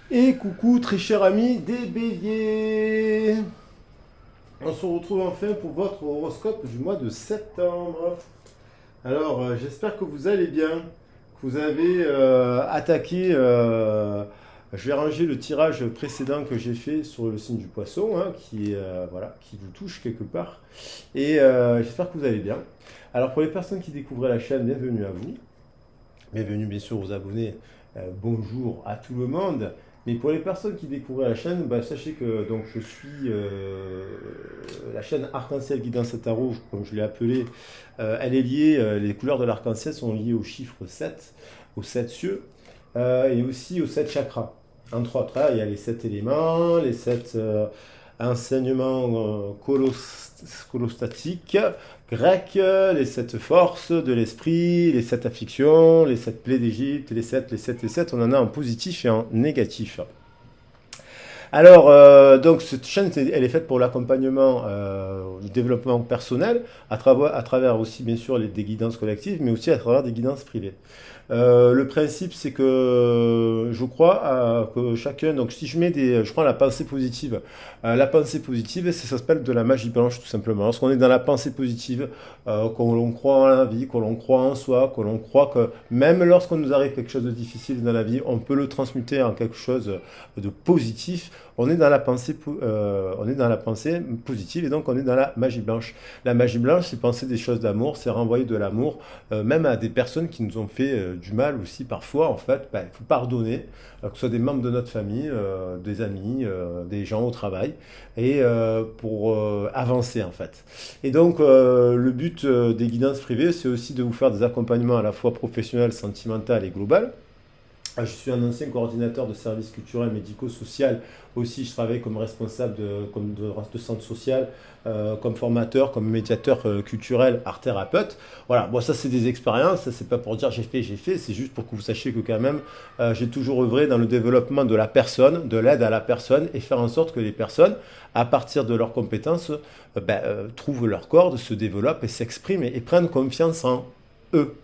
Et coucou très cher ami des béliers. On se retrouve enfin pour votre horoscope du mois de septembre. Alors j'espère que vous allez bien, que vous avez attaqué. Je vais ranger le tirage précédent que j'ai fait sur le signe du poisson, hein, voilà, qui vous touche quelque part. Et j'espère que vous allez bien. Alors pour les personnes qui découvraient la chaîne, bienvenue à vous. Bienvenue bien sûr aux abonnés. Bonjour à tout le monde. Mais pour les personnes qui découvraient la chaîne, bah, sachez que donc, je suis la chaîne Arc-en-Ciel Guidance Tarot, comme je l'ai appelée. Elle est liée, les couleurs de l'arc-en-ciel sont liées au chiffre 7, aux 7 cieux, et aussi aux 7 chakras. Entre autres, hein, il y a les 7 éléments, les 7 enseignements colostatiques, grecs, les 7 forces de l'esprit, les 7 afflictions, les 7 plaies d'Égypte, les 7, on en a en positif et en négatif. Alors, donc cette chaîne, elle est faite pour l'accompagnement du développement personnel, à travers aussi bien sûr des guidances collectives, mais aussi à travers des guidances privées. Le principe, c'est que je crois que chacun, donc si je prends la pensée positive, ça s'appelle de la magie blanche tout simplement. Lorsqu'on est dans la pensée positive, qu'on l'on croit en la vie, qu'on l'on croit en soi, que l'on croit que même lorsqu'on nous arrive quelque chose de difficile dans la vie, on peut le transmuter en quelque chose de positif. On est dans la pensée positive et donc on est dans la magie blanche. La magie blanche, c'est penser des choses d'amour, c'est renvoyer de l'amour même à des personnes qui nous ont fait du mal aussi parfois. En fait, bah, il faut pardonner, que ce soit des membres de notre famille, des amis, des gens au travail, et pour avancer en fait. Et donc le but des guidances privées, c'est aussi de vous faire des accompagnements à la fois professionnels, sentimentaux et global. Je suis un ancien coordinateur de services culturels médico-social. Aussi, je travaille comme responsable de centre social, comme formateur, comme médiateur culturel, art thérapeute. Voilà, bon, ça c'est des expériences, ça c'est pas pour dire j'ai fait, c'est juste pour que vous sachiez que quand même, j'ai toujours œuvré dans le développement de la personne, de l'aide à la personne, et faire en sorte que les personnes, à partir de leurs compétences, trouvent leur corde, se développent et s'expriment et prennent confiance en eux,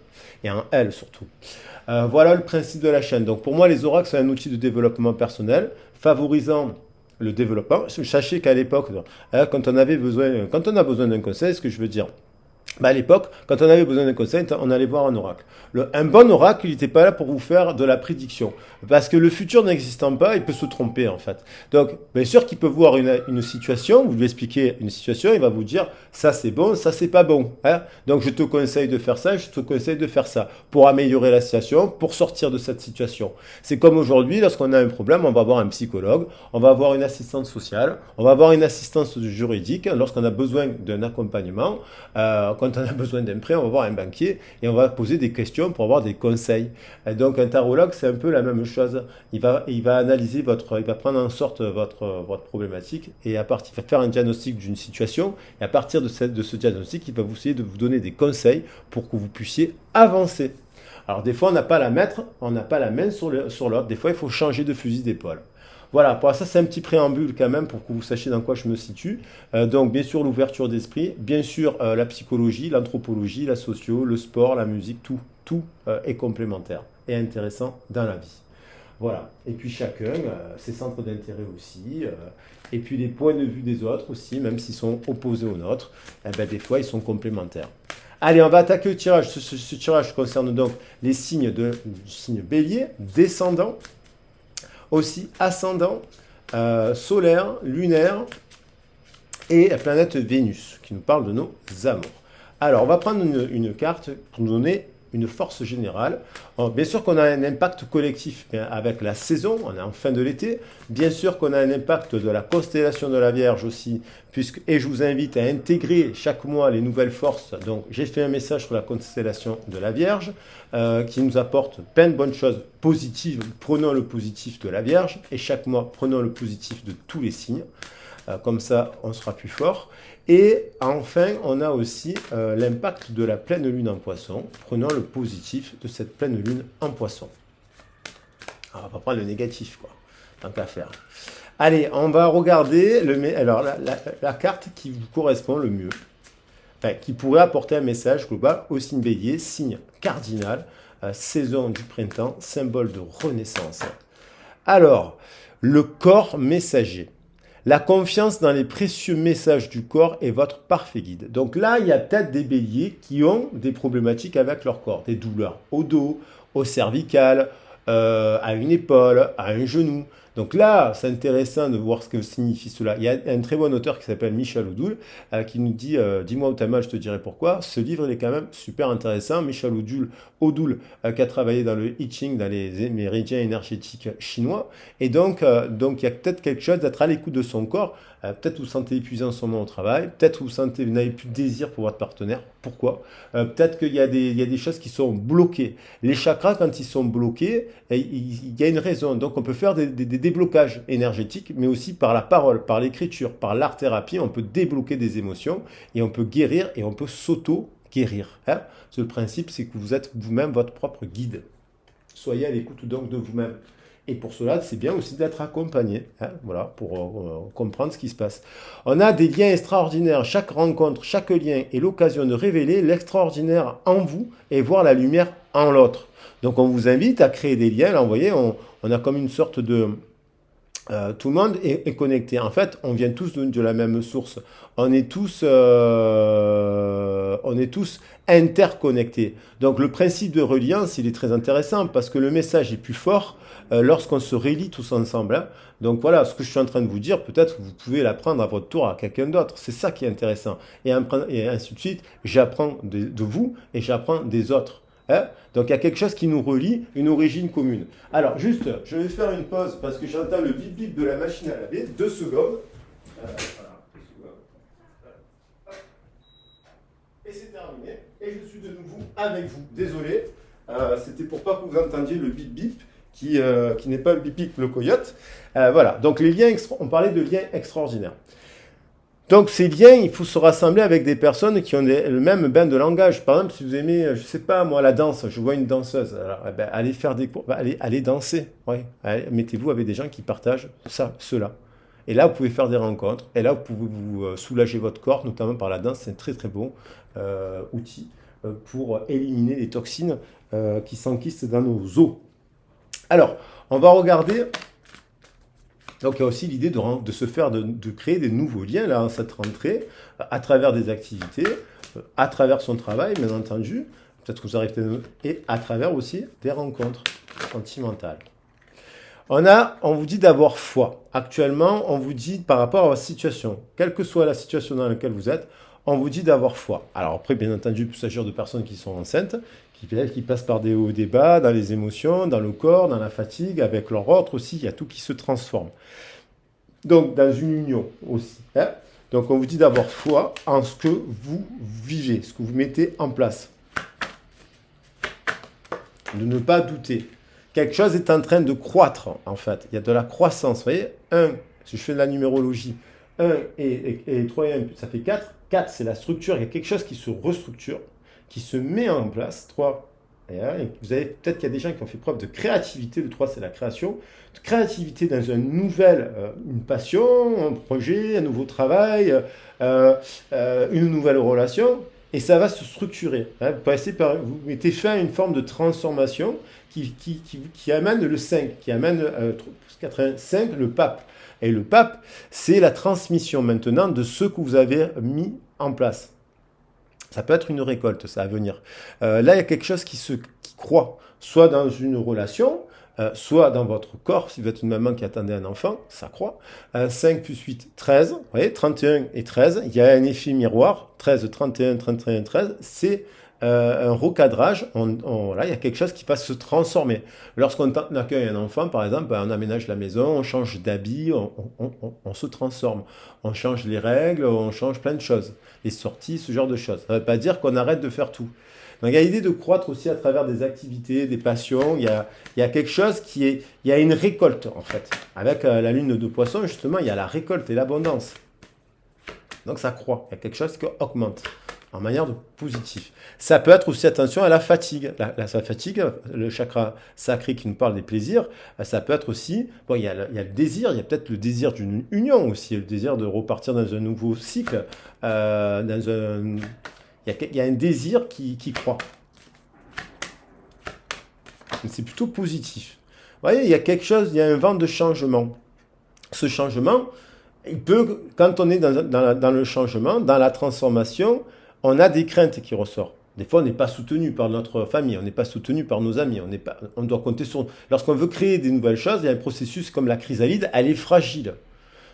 et en elles surtout. Voilà le principe de la chaîne. Donc pour moi, les oracles sont un outil de développement personnel favorisant le développement. Sachez qu'à l'époque, quand on a besoin d'un conseil, ce que je veux dire, bah à l'époque, quand on avait besoin d'un conseil, on allait voir un oracle. Un bon oracle, il n'était pas là pour vous faire de la prédiction. Parce que le futur n'existant pas, il peut se tromper en fait. Donc, bien sûr qu'il peut voir une situation, vous lui expliquez une situation, il va vous dire ça c'est bon, ça c'est pas bon. Hein. Donc, je te conseille de faire ça, je te conseille de faire ça pour améliorer la situation, pour sortir de cette situation. C'est comme aujourd'hui, lorsqu'on a un problème, on va voir un psychologue, on va voir une assistante sociale, on va voir une assistance juridique lorsqu'on a besoin d'un accompagnement. Quand on a besoin d'un prêt, on va voir un banquier et on va poser des questions pour avoir des conseils. Et donc un tarologue, c'est un peu la même chose. Il va analyser il va prendre en sorte votre problématique et il va faire un diagnostic d'une situation. Et à partir de ce diagnostic, il va vous essayer de vous donner des conseils pour que vous puissiez avancer. Alors des fois, on n'a pas la main sur l'autre. Des fois, il faut changer de fusil d'épaule. Voilà, pour ça c'est un petit préambule quand même pour que vous sachiez dans quoi je me situe. Donc bien sûr l'ouverture d'esprit, bien sûr la psychologie, l'anthropologie, la socio, le sport, la musique, tout est complémentaire et intéressant dans la vie. Voilà, et puis chacun, ses centres d'intérêt aussi, et puis les points de vue des autres aussi, même s'ils sont opposés aux nôtres, eh ben, des fois ils sont complémentaires. Allez, on va attaquer le tirage. Ce tirage concerne donc les signes du signe bélier, descendant, aussi ascendant, solaire, lunaire et la planète Vénus, qui nous parle de nos amours. Alors, on va prendre une carte pour nous donner une force générale. Alors, bien sûr qu'on a un impact collectif avec la saison, on est en fin de l'été. Bien sûr qu'on a un impact de la constellation de la Vierge aussi, et je vous invite à intégrer chaque mois les nouvelles forces. Donc j'ai fait un message sur la constellation de la Vierge qui nous apporte plein de bonnes choses positives. Prenons le positif de la Vierge et chaque mois prenons le positif de tous les signes. Comme ça, on sera plus fort. Et enfin, on a aussi l'impact de la pleine lune en poisson. Prenons le positif de cette pleine lune en poisson. Alors, on va pas prendre le négatif, quoi. Tant qu'à faire. Allez, on va regarder la carte qui vous correspond le mieux. Enfin, qui pourrait apporter un message global au signe bélier, signe cardinal, saison du printemps, symbole de renaissance. Alors, le corps messager. La confiance dans les précieux messages du corps est votre parfait guide. Donc là, il y a peut-être des béliers qui ont des problématiques avec leur corps, des douleurs au dos, au cervical, à une épaule, à un genou. Donc là, c'est intéressant de voir ce que signifie cela. Il y a un très bon auteur qui s'appelle Michel Oudoul qui nous dit Dis-moi où t'as mal, je te dirai pourquoi. Ce livre, il est quand même super intéressant. Michel Oudoul qui a travaillé dans le I Ching, dans les méridiens énergétiques chinois. Et donc il y a peut-être quelque chose d'être à l'écoute de son corps. Peut-être vous vous sentez épuisé en ce moment au travail. Peut-être vous n'avez plus de désir pour votre partenaire. Pourquoi Peut-être qu'il il y a des choses qui sont bloquées. Les chakras, quand ils sont bloqués, il y a une raison. Donc on peut faire des déblocages énergétiques, mais aussi par la parole, par l'écriture, par l'art-thérapie, on peut débloquer des émotions et on peut guérir et on peut s'auto-guérir. Hein. Le principe, c'est que vous êtes vous-même votre propre guide. Soyez à l'écoute donc de vous-même. Et pour cela, c'est bien aussi d'être accompagné, hein, voilà, pour comprendre ce qui se passe. On a des liens extraordinaires. Chaque rencontre, chaque lien est l'occasion de révéler l'extraordinaire en vous et voir la lumière en l'autre. Donc on vous invite à créer des liens. Là, vous voyez, on a comme une sorte de... tout le monde est connecté. En fait, on vient tous de la même source. On est tous interconnectés. Donc le principe de reliance, il est très intéressant parce que le message est plus fort lorsqu'on se relie tous ensemble. Hein. Donc voilà, ce que je suis en train de vous dire, peut-être vous pouvez l'apprendre à votre tour à quelqu'un d'autre. C'est ça qui est intéressant. Et ainsi de suite, j'apprends de vous et j'apprends des autres. Hein. Donc il y a quelque chose qui nous relie, une origine commune. Alors juste, je vais faire une pause parce que j'entends le bip bip de la machine à laver. 2 secondes. Voilà, 2 secondes. Et c'est terminé. Et je suis de nouveau avec vous. Désolé, c'était pour pas que vous entendiez le bip bip qui n'est pas le bip bip le coyote. Voilà, donc les liens, on parlait de liens extraordinaires. Donc ces liens, il faut se rassembler avec des personnes qui ont le même bain de langage. Par exemple, si vous aimez, je sais pas moi, la danse, je vois une danseuse, alors, eh ben, allez faire des cours, allez danser. Ouais. Mettez-vous avec des gens qui partagent ça, cela. Et là, vous pouvez faire des rencontres. Et là, vous pouvez vous soulager votre corps, notamment par la danse. C'est un très très bon outil pour éliminer les toxines qui s'enquistent dans nos os. Alors, on va regarder. Donc il y a aussi l'idée de se faire, de créer des nouveaux liens là, en cette rentrée, à travers des activités, à travers son travail, bien entendu, peut-être que vous arrivez et à travers aussi des rencontres sentimentales. On vous dit d'avoir foi. Actuellement, on vous dit par rapport à votre situation, quelle que soit la situation dans laquelle vous êtes, on vous dit d'avoir foi. Alors après, bien entendu, il peut s'agir de personnes qui sont enceintes, qui passent par des hauts et des bas, dans les émotions, dans le corps, dans la fatigue, avec leur autre aussi, il y a tout qui se transforme. Donc, dans une union aussi. Hein. Donc, on vous dit d'avoir foi en ce que vous vivez, ce que vous mettez en place. De ne pas douter. Quelque chose est en train de croître, en fait. Il y a de la croissance. Vous voyez, 1, si je fais de la numérologie, 1 et 3 et 1, ça fait 4. 4, c'est la structure. Il y a quelque chose qui se restructure, qui se met en place. 3, et vous avez peut-être qu'il y a des gens qui ont fait preuve de créativité. Le 3, c'est la création. De créativité dans une passion, un projet, un nouveau travail, une nouvelle relation. Et ça va se structurer. Hein. Vous mettez fin à une forme de transformation qui amène le 5, qui amène 85, le pape. Et le pape, c'est la transmission maintenant de ce que vous avez mis en place. Ça peut être une récolte, ça, à venir. Là, il y a quelque chose qui croît, soit dans une relation, soit dans votre corps, si vous êtes une maman qui attendait un enfant, ça croît. 5 plus 8, 13. Vous voyez, 31 et 13. Il y a un effet miroir. 13, 31, 31, 13. C'est un recadrage. Là, il y a quelque chose qui va se transformer. Lorsqu'on accueille un enfant, par exemple, on aménage la maison, on change d'habit, on se transforme. On change les règles, on change plein de choses. Les sorties, ce genre de choses. Ça ne veut pas dire qu'on arrête de faire tout. Donc il y a l'idée de croître aussi à travers des activités, des passions. Il y a quelque chose il y a une récolte en fait. Avec la lune de poisson, justement, il y a la récolte et l'abondance. Donc ça croît. Il y a quelque chose qui augmente en manière de positif. Ça peut être aussi attention à la fatigue. La fatigue, le chakra sacré qui nous parle des plaisirs, ça peut être aussi, bon, il y a le désir, il y a peut-être le désir d'une union aussi, le désir de repartir dans un nouveau cycle, il y a un désir qui croît. C'est plutôt positif. voyez, il y a quelque chose, il y a un vent de changement. Ce changement, il peut, quand on est dans le changement, dans la transformation, on a des craintes qui ressortent. Des fois, on n'est pas soutenu par notre famille, on n'est pas soutenu par nos amis, on doit compter sur... Lorsqu'on veut créer des nouvelles choses, il y a un processus comme la chrysalide, elle est fragile.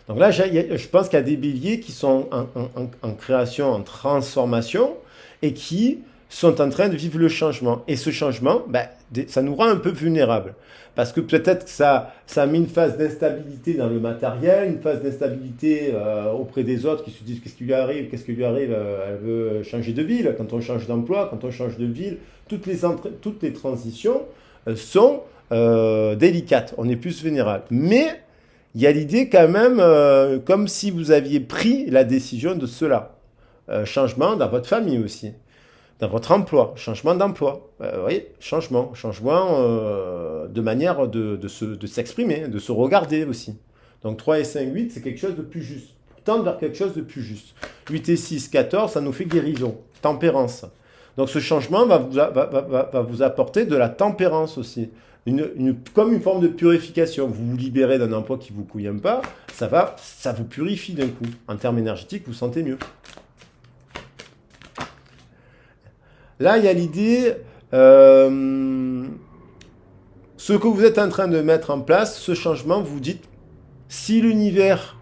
Donc là, je pense qu'il y a des béliers qui sont en création, en transformation, et qui sont en train de vivre le changement. Et ce changement, ben, ça nous rend un peu vulnérables. Parce que peut-être que ça met une phase d'instabilité dans le matériel, une phase d'instabilité auprès des autres qui se disent qu'est-ce qui lui arrive, elle veut changer de ville. Quand on change d'emploi, quand on change de ville, toutes les transitions sont délicates. On est plus vulnérable. Mais il y a l'idée quand même, comme si vous aviez pris la décision de cela. Changement dans votre famille aussi, dans votre emploi, changement d'emploi. Oui, changement de manière de s'exprimer, de se regarder aussi. Donc 3 et 5, 8, c'est quelque chose de plus juste. Tendre vers quelque chose de plus juste. 8 et 6, 14, ça nous fait guérison, tempérance. Donc ce changement va vous apporter de la tempérance aussi. Comme une forme de purification. Vous vous libérez d'un emploi qui ne vous convient pas, ça vous purifie d'un coup. En termes énergétiques, vous vous sentez mieux. Là, il y a l'idée, ce que vous êtes en train de mettre en place, ce changement, vous dites, si l'univers,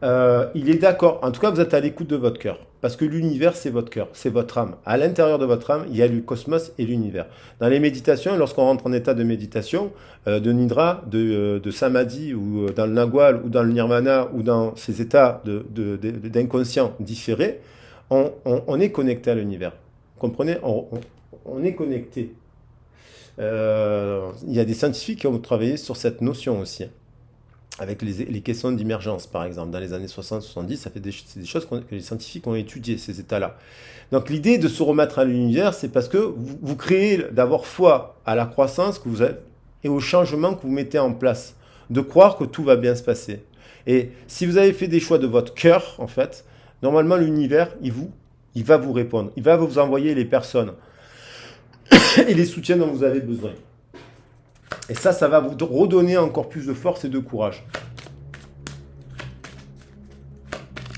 il est d'accord, en tout cas, vous êtes à l'écoute de votre cœur. Parce que l'univers, c'est votre cœur, c'est votre âme. À l'intérieur de votre âme, il y a le cosmos et l'univers. Dans les méditations, lorsqu'on rentre en état de méditation, de nidra, de samadhi, ou dans le nagwal, ou dans le nirvana, ou dans ces états d'inconscient différés, on est connecté à l'univers. Vous comprenez, on est connecté. Il y a des scientifiques qui ont travaillé sur cette notion aussi, avec les questions d'émergence, par exemple. Dans les années 60-70, c'est des choses que les scientifiques ont étudiées, ces états-là. Donc l'idée de se remettre à l'univers, c'est parce que vous créez d'avoir foi à la croissance que vous avez et au changement que vous mettez en place, de croire que tout va bien se passer. Et si vous avez fait des choix de votre cœur, en fait, normalement l'univers, il va vous répondre. Il va vous envoyer les personnes et les soutiens dont vous avez besoin. Et ça va vous redonner encore plus de force et de courage.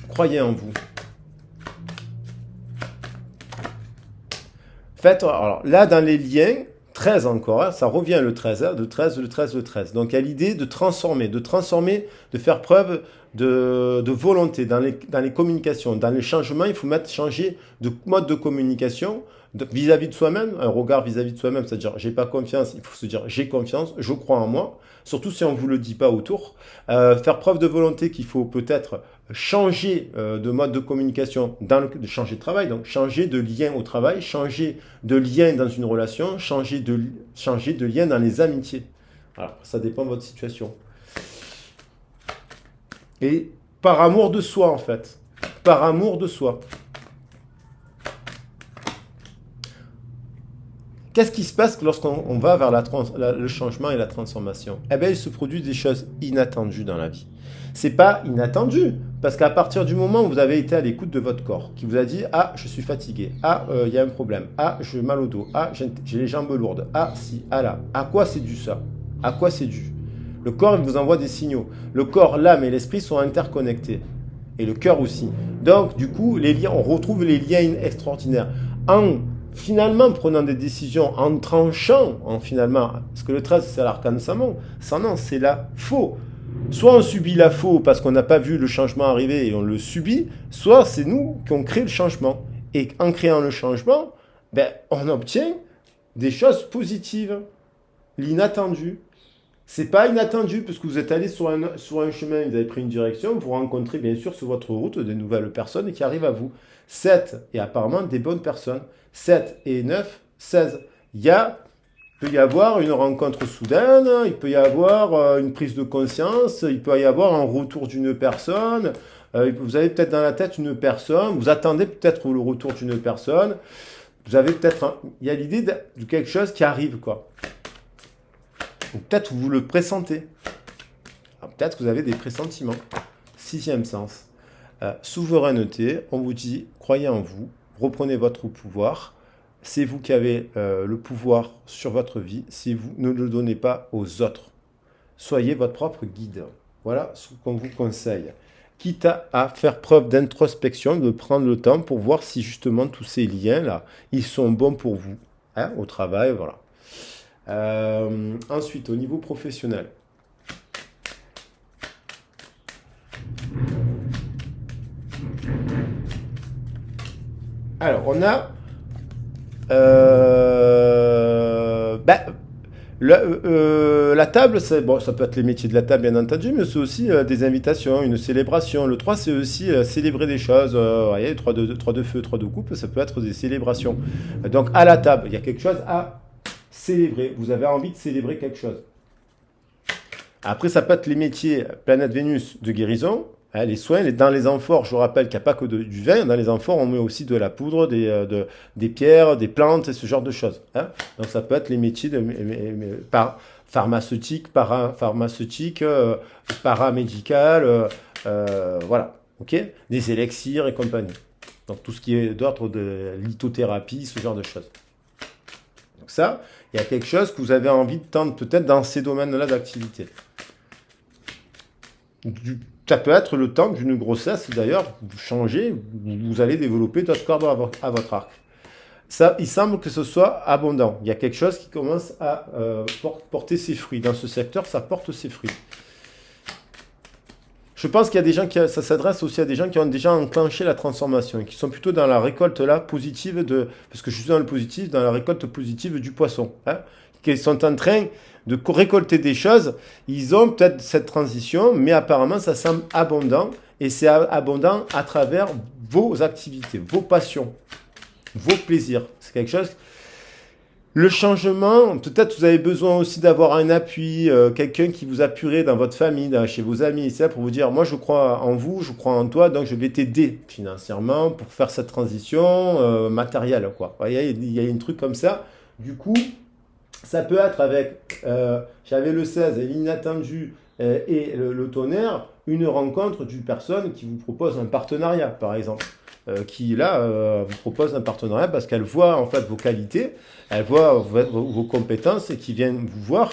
Croyez en vous. Faites, alors là, dans les liens, 13 encore, hein, ça revient le 13, hein, le 13, le 13, le 13. Donc il y a l'idée de transformer, de faire preuve de volonté dans les communications. Dans les changements, il faut changer de mode de communication vis-à-vis de soi-même, un regard vis-à-vis de soi-même, c'est-à-dire j'ai pas confiance, il faut se dire j'ai confiance, je crois en moi, surtout si on ne vous le dit pas autour. Faire preuve de volonté qu'il faut peut-être changer de mode de communication, de changer de travail, donc changer de lien au travail, changer de lien dans une relation, changer de lien dans les amitiés. Alors, ça dépend de votre situation. Et par amour de soi, en fait. Par amour de soi. Qu'est-ce qui se passe lorsqu'on va vers le changement et la transformation? Eh bien, il se produit des choses inattendues dans la vie. C'est pas inattendu, parce qu'à partir du moment où vous avez été à l'écoute de votre corps, qui vous a dit ah je suis fatigué, ah il y a un problème, ah j'ai mal au dos, ah j'ai les jambes lourdes, ah si, ah là, à quoi c'est dû ça? À quoi c'est dû? Le corps il vous envoie des signaux. Le corps, l'âme et l'esprit sont interconnectés, et le cœur aussi. Donc du coup les liens, on retrouve les liens extraordinaires en finalement prenant des décisions, en tranchant, parce que le 13 c'est l'arcane Samon, ça non, c'est la faux. Soit on subit la faux parce qu'on n'a pas vu le changement arriver et on le subit, soit c'est nous qui ont créé le changement. Et en créant le changement, on obtient des choses positives, l'inattendu. C'est pas inattendu parce que vous êtes allé sur un chemin, vous avez pris une direction, vous rencontrez bien sûr sur votre route de nouvelles personnes qui arrivent à vous. 7 et apparemment des bonnes personnes. 7 et 9, 16. Il peut y avoir une rencontre soudaine, il peut y avoir une prise de conscience, il peut y avoir un retour d'une personne, vous avez peut-être dans la tête une personne, vous attendez peut-être le retour d'une personne, vous avez peut-être, il y a l'idée de quelque chose qui arrive, quoi. Ou peut-être vous le pressentez. Peut-être que vous avez des pressentiments. 6e sens. Souveraineté, on vous dit, croyez en vous, reprenez votre pouvoir. C'est vous qui avez le pouvoir sur votre vie si vous ne le donnez pas aux autres. soyez votre propre guide. Voilà ce qu'on vous conseille. Quitte à faire preuve d'introspection, de prendre le temps pour voir si justement tous ces liens-là, ils sont bons pour vous, hein, au travail, voilà. Ensuite, au niveau professionnel. Alors, on a bah, la table, bon, ça peut être les métiers de la table, bien entendu, mais c'est aussi des invitations, une célébration. Le 3 c'est aussi célébrer des choses. Vous voyez, 3 de feu, 3 de coupe, ça peut être des célébrations. Donc, à la table, il y a quelque chose à célébrer. Vous avez envie de célébrer quelque chose. Après, ça peut être les métiers planète Vénus de guérison, hein, les soins. Dans les amphores, je vous rappelle qu'il n'y a pas que du vin. Dans les amphores, on met aussi de la poudre, des pierres, des plantes et ce genre de choses, hein. Donc, ça peut être les métiers pharmaceutiques, parapharmaceutiques, paramédical, voilà, ok. Des élixirs et compagnie. Donc, tout ce qui est d'ordre de lithothérapie, ce genre de choses. Donc, ça, il y a quelque chose que vous avez envie de tendre peut-être dans ces domaines-là d'activité. Ça peut être le temps d'une grossesse, d'ailleurs, vous changez, vous allez développer d'autres cordes à votre arc. Ça, il semble que ce soit abondant. Il y a quelque chose qui commence à porter ses fruits. Dans ce secteur, ça porte ses fruits. Je pense qu'il y a des gens ça s'adresse aussi à des gens qui ont déjà enclenché la transformation et qui sont plutôt dans la récolte là positive parce que je suis dans le positif, dans la récolte positive du poisson, hein, qui sont en train de récolter des choses. Ils ont peut-être cette transition, mais apparemment ça semble abondant et c'est abondant à travers vos activités, vos passions, vos plaisirs. C'est quelque chose. Le changement, peut-être vous avez besoin aussi d'avoir un appui, quelqu'un qui vous appuierait dans votre famille, chez vos amis, c'est pour vous dire, moi je crois en vous, je crois en toi, donc je vais t'aider financièrement pour faire cette transition matérielle, quoi. Vous voyez, il y a un truc comme ça. Du coup, ça peut être avec, j'avais le 16, l'inattendu et le tonnerre, une rencontre d'une personne qui vous propose un partenariat, par exemple. Qui là vous propose un partenariat parce qu'elle voit en fait vos qualités, elle voit vos compétences et qui viennent vous voir.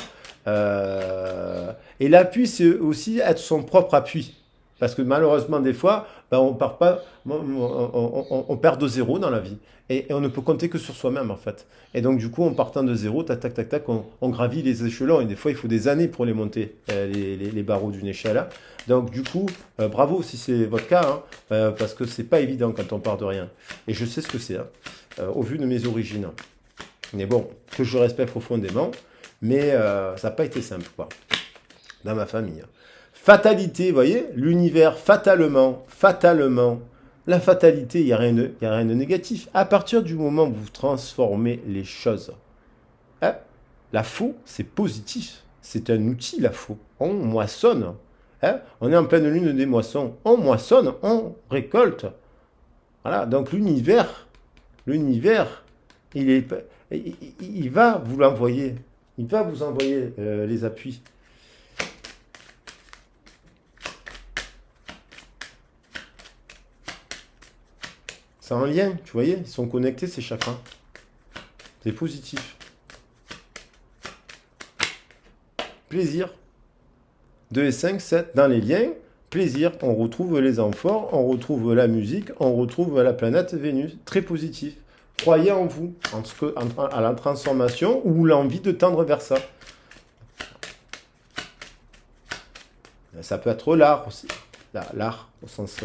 Et l'appui, c'est aussi être son propre appui. Parce que malheureusement, des fois, ben, on part pas, on perd de zéro dans la vie. Et on ne peut compter que sur soi-même, en fait. Et donc, du coup, en partant de zéro, tac, tac, tac, tac, on gravit les échelons. Et des fois, il faut des années pour les monter, les barreaux d'une échelle. Donc, du coup, bravo si c'est votre cas, hein, parce que c'est pas évident quand on part de rien. Et je sais ce que c'est, hein, au vu de mes origines. Mais bon, que je respecte profondément, mais ça n'a pas été simple, quoi, dans ma famille. Fatalité, vous voyez, l'univers, fatalement, la fatalité, il n'y a rien de négatif. À partir du moment où vous transformez les choses, hein, la faux, c'est positif. C'est un outil, la faux. On moissonne. Hein, on est en pleine lune des moissons. On moissonne, on récolte. Voilà, donc l'univers, il, est, il va vous l'envoyer. Il va vous envoyer les appuis. C'est un lien, tu voyez, ils sont connectés ces chakras. C'est positif. Plaisir. 2 et 5, 7, dans les liens, plaisir. On retrouve les amphores, on retrouve la musique, on retrouve la planète Vénus. Très positif. Croyez en vous, à la transformation ou l'envie de tendre vers ça. Ça peut être l'art aussi. L'art, au sens...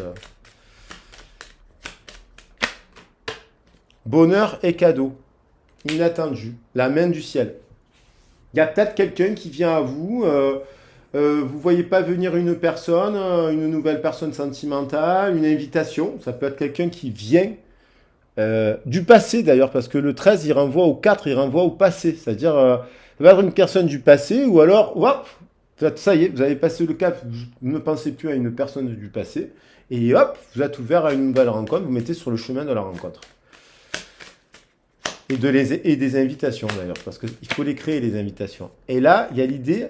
Bonheur et cadeau. Inattendu. La main du ciel. Il y a peut-être quelqu'un qui vient à vous. Vous voyez pas venir une personne, une nouvelle personne sentimentale, une invitation. Ça peut être quelqu'un qui vient du passé d'ailleurs, parce que le 13, il renvoie au 4, il renvoie au passé. C'est-à-dire, ça va être une personne du passé, ou alors, hop, ça y est, vous avez passé le cap, vous ne pensez plus à une personne du passé, et hop, vous êtes ouvert à une nouvelle rencontre, vous mettez sur le chemin de la rencontre. Et des invitations d'ailleurs, parce qu'il faut les créer, les invitations. Et là, il y a l'idée,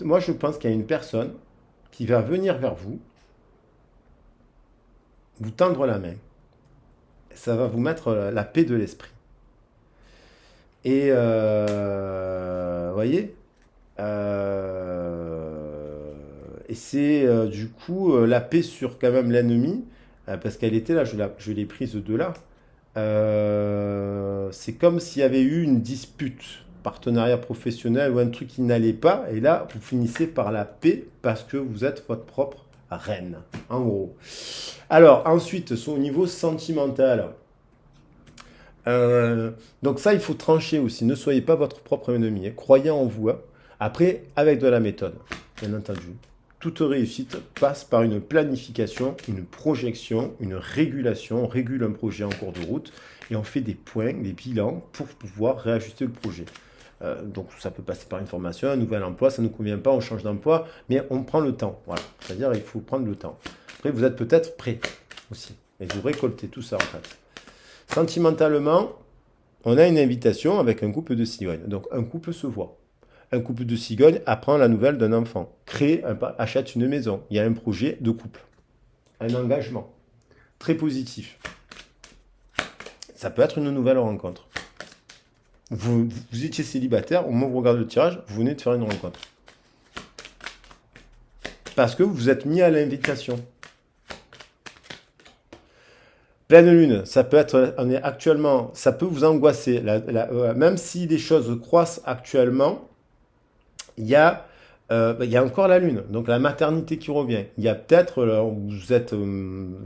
moi je pense qu'il y a une personne qui va venir vers vous, vous tendre la main. Ça va vous mettre la paix de l'esprit. Et, voyez, Et c'est du coup la paix sur quand même l'ennemi, parce qu'elle était là, je l'ai prise de là. C'est comme s'il y avait eu une dispute, partenariat professionnel ou un truc qui n'allait pas, et là, vous finissez par la paix parce que vous êtes votre propre reine, en gros. Alors, ensuite, au niveau sentimental, euh, donc ça, il faut trancher aussi. Ne soyez pas votre propre ennemi, hein. Croyez en vous, hein. Après, avec de la méthode, bien entendu. Toute réussite passe par une planification, une projection, une régulation. On régule un projet en cours de route et on fait des points, des bilans pour pouvoir réajuster le projet. Donc ça peut passer par une formation, un nouvel emploi, ça ne nous convient pas, on change d'emploi, mais on prend le temps. Voilà. C'est-à-dire il faut prendre le temps. Après, vous êtes peut-être prêt aussi. Et vous récoltez tout ça en fait. Sentimentalement, on a une invitation avec un couple de cigognes. Donc un couple se voit. Un couple de cigognes apprend la nouvelle d'un enfant. Achète une maison. Il y a un projet de couple. Un engagement. Très positif. Ça peut être une nouvelle rencontre. Vous étiez célibataire, au moment où vous regardez le tirage, vous venez de faire une rencontre. Parce que vous vous êtes mis à l'invitation. Pleine lune, ça peut être, on est actuellement, ça peut vous angoisser. Même si les choses croissent actuellement, il y a encore la lune, donc la maternité qui revient. Il y a peut-être, vous êtes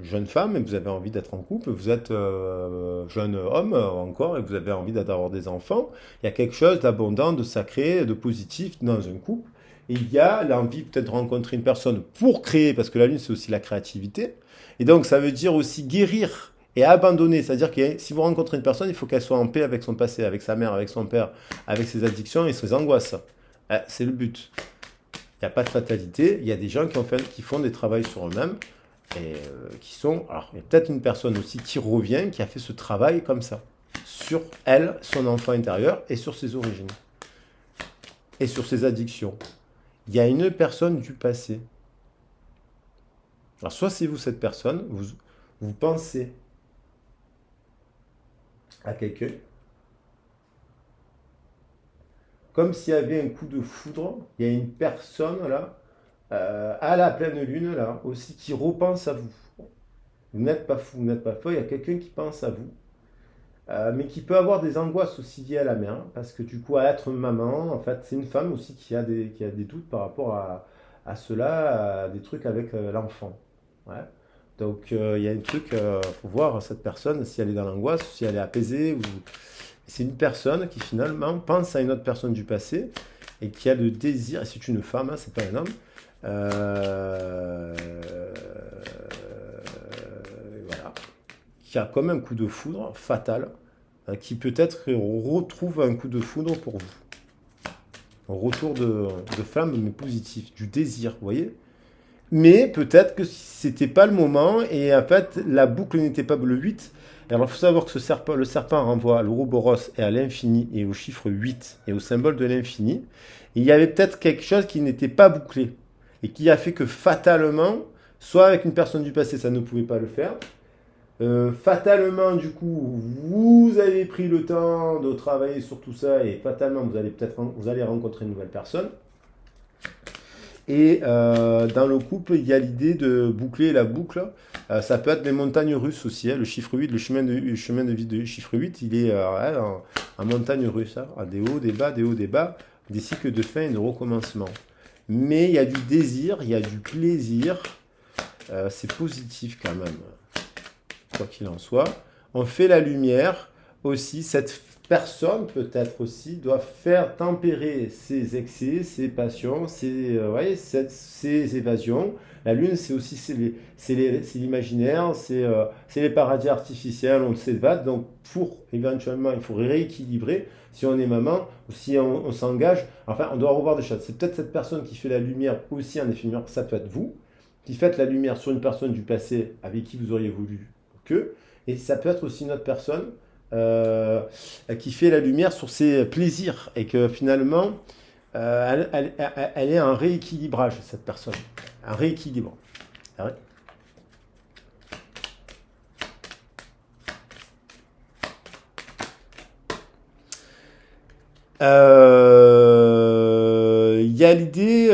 jeune femme et vous avez envie d'être en couple, vous êtes jeune homme encore et vous avez envie d'avoir des enfants. Il y a quelque chose d'abondant, de sacré, de positif dans un couple. Et il y a l'envie peut-être de rencontrer une personne pour créer, parce que la lune c'est aussi la créativité. Et donc ça veut dire aussi guérir et abandonner. C'est-à-dire que si vous rencontrez une personne, il faut qu'elle soit en paix avec son passé, avec sa mère, avec son père, avec ses addictions et ses angoisses. C'est le but. Il n'y a pas de fatalité. Il y a des gens qui font des travaux sur eux-mêmes et qui sont. Alors, il y a peut-être une personne aussi qui revient, qui a fait ce travail comme ça, sur elle, son enfant intérieur et sur ses origines et sur ses addictions. Il y a une personne du passé. Alors, soit c'est vous cette personne, vous pensez à quelqu'un, comme s'il y avait un coup de foudre, il y a une personne là, à la pleine lune là, aussi qui repense à vous. Vous n'êtes pas fou, vous n'êtes pas faux, il y a quelqu'un qui pense à vous, mais qui peut avoir des angoisses aussi liées à la mère, parce que du coup, à être maman, en fait, c'est une femme aussi qui a des doutes par rapport à cela, à des trucs avec l'enfant. Ouais. Donc, il y a un truc, faut voir cette personne, si elle est dans l'angoisse, si elle est apaisée, ou... C'est une personne qui finalement pense à une autre personne du passé et qui a le désir, et c'est une femme, hein, c'est pas un homme, euh, voilà, qui a comme un coup de foudre fatal, qui peut-être retrouve un coup de foudre pour vous. Un retour de flamme, mais positif, du désir, vous voyez. Mais peut-être que c'était pas le moment et en fait la boucle n'était pas le 8. Alors il faut savoir que le serpent renvoie à l'Ouroboros et à l'infini et au chiffre 8 et au symbole de l'infini. Il y avait peut-être quelque chose qui n'était pas bouclé et qui a fait que fatalement, soit avec une personne du passé ça ne pouvait pas le faire, fatalement, du coup, vous avez pris le temps de travailler sur tout ça et fatalement, vous allez rencontrer une nouvelle personne. Et dans le couple, il y a l'idée de boucler la boucle. Ça peut être les montagnes russes aussi, hein. Le chiffre 8, le chemin de vie du chiffre 8, il est en montagne russe, hein. Des hauts, des bas, des hauts, des bas, des cycles de fin et de recommencement. Mais il y a du désir, il y a du plaisir. C'est positif quand même, quoi qu'il en soit. On fait la lumière aussi. Cette personne, peut-être aussi, doit faire tempérer ses excès, ses passions, ses évasions. La lune, c'est aussi c'est l'imaginaire, c'est les paradis artificiels, on s'évade. Donc, pour éventuellement, il faut rééquilibrer. Si on est maman, ou si on s'engage, enfin, on doit revoir des choses. C'est peut-être cette personne qui fait la lumière aussi en effet lumière, ça peut être vous, qui faites la lumière sur une personne du passé avec qui vous auriez voulu que, et ça peut être aussi une autre personne euh, qui fait la lumière sur ses plaisirs et que finalement elle est un rééquilibrage, cette personne, un rééquilibre. Il y a l'idée,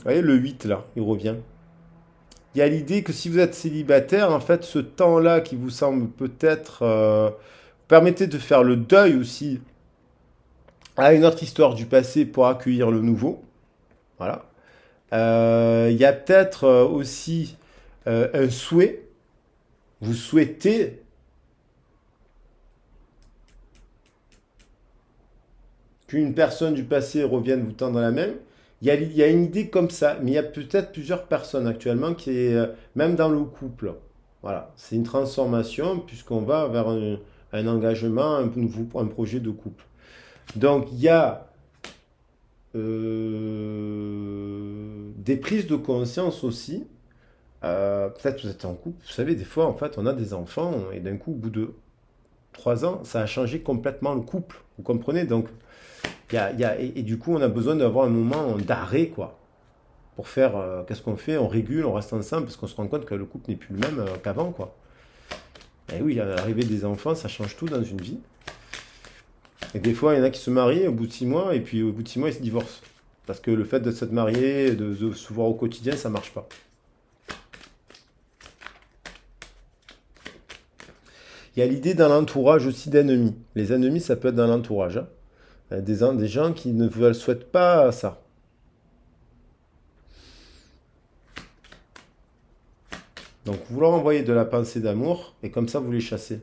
voyez, le 8 là, il revient. Il y a l'idée que si vous êtes célibataire, en fait, ce temps-là qui vous semble peut-être permettez de faire le deuil aussi à une autre histoire du passé pour accueillir le nouveau. Voilà. Il y a peut-être aussi un souhait. Vous souhaitez qu'une personne du passé revienne vous tendre la main. Il y a une idée comme ça, mais il y a peut-être plusieurs personnes actuellement qui est, même dans le couple. Voilà, c'est une transformation puisqu'on va vers un engagement, un projet de couple. Donc il y a des prises de conscience aussi. Peut-être que vous êtes en couple, vous savez, des fois en fait on a des enfants et d'un coup au bout de 3 ans ça a changé complètement le couple. Vous comprenez? Donc et du coup, on a besoin d'avoir un moment d'arrêt, quoi. Pour faire, qu'est-ce qu'on fait? On régule, on reste ensemble, parce qu'on se rend compte que le couple n'est plus le même qu'avant, quoi. Et oui, à l'arrivée des enfants, ça change tout dans une vie. Et des fois, il y en a qui se marient au bout de 6 mois, et puis au bout de 6 mois, ils se divorcent. Parce que le fait de s'être marié, de se voir au quotidien, ça marche pas. Il y a l'idée dans l'entourage aussi d'ennemis. Les ennemis, ça peut être dans l'entourage, hein. Des gens qui ne souhaitent pas ça. Donc vous leur envoyez de la pensée d'amour et comme ça vous les chassez,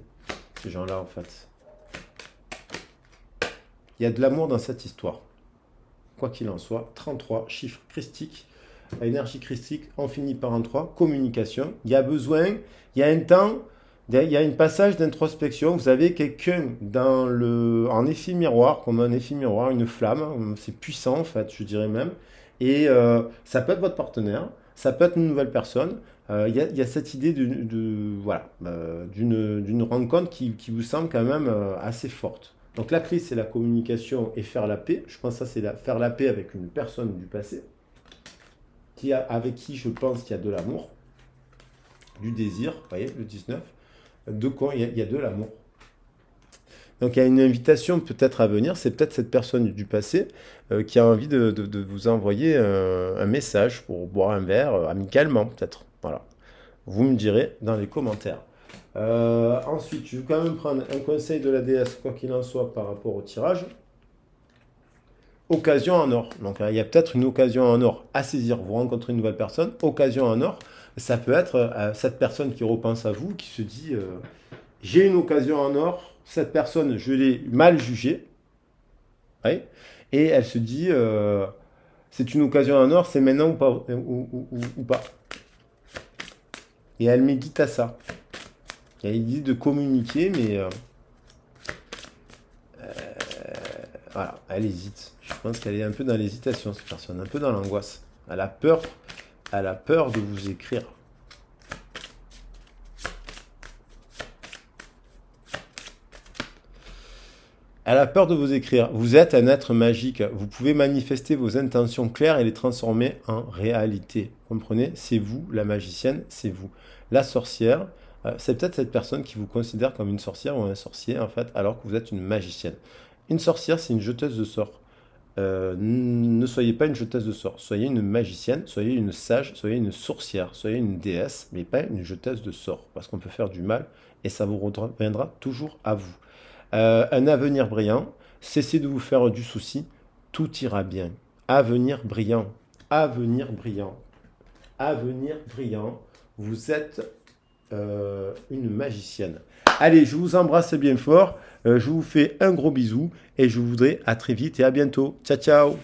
ces gens-là en fait. Il y a de l'amour dans cette histoire. Quoi qu'il en soit, 33, chiffre christique, énergie christique, on finit par un 3, communication. Il y a besoin, il y a un temps, il y a un passage d'introspection. Vous avez quelqu'un en effet miroir, comme un effet miroir, une flamme, c'est puissant en fait, je dirais même. Et ça peut être votre partenaire, ça peut être une nouvelle personne. Il y a cette idée voilà, d'une rencontre qui vous semble quand même assez forte. Donc la clé, c'est la communication et faire la paix. Je pense que ça, c'est faire la paix avec une personne du passé, avec qui je pense qu'il y a de l'amour, du désir, vous voyez, le 19. De quoi il y a de l'amour. Donc il y a une invitation peut-être à venir, c'est peut-être cette personne du passé qui a envie de vous envoyer un message pour boire un verre, amicalement peut-être. Voilà. Vous me direz dans les commentaires. Ensuite, je vais quand même prendre un conseil de la déesse, quoi qu'il en soit, par rapport au tirage. Occasion en or. Donc il y a peut-être une occasion en or à saisir. Vous rencontrez une nouvelle personne, occasion en or. Ça peut être cette personne qui repense à vous, qui se dit j'ai une occasion en or, cette personne, je l'ai mal jugée. Ouais, et elle se dit c'est une occasion en or, c'est maintenant ou pas. Ou pas. Et elle médite à ça. Il y a l'idée de communiquer, mais voilà, elle hésite. Je pense qu'elle est un peu dans l'hésitation, cette personne, un peu dans l'angoisse. Elle a peur de vous écrire. Elle a peur de vous écrire. Vous êtes un être magique. Vous pouvez manifester vos intentions claires et les transformer en réalité. Comprenez? C'est vous, la magicienne, c'est vous. La sorcière, c'est peut-être cette personne qui vous considère comme une sorcière ou un sorcier, en fait, alors que vous êtes une magicienne. Une sorcière, c'est une jeteuse de sorts. Ne soyez pas une jeteuse de sorts. Soyez une magicienne, soyez une sage, soyez une sorcière, soyez une déesse, mais pas une jeteuse de sorts. Parce qu'on peut faire du mal et ça vous reviendra toujours à vous. Un avenir brillant, cessez de vous faire du souci, tout ira bien. Avenir brillant, avenir brillant, avenir brillant, vous êtes une magicienne. Allez, je vous embrasse bien fort, je vous fais un gros bisou et je vous dis à très vite et à bientôt. Ciao, ciao!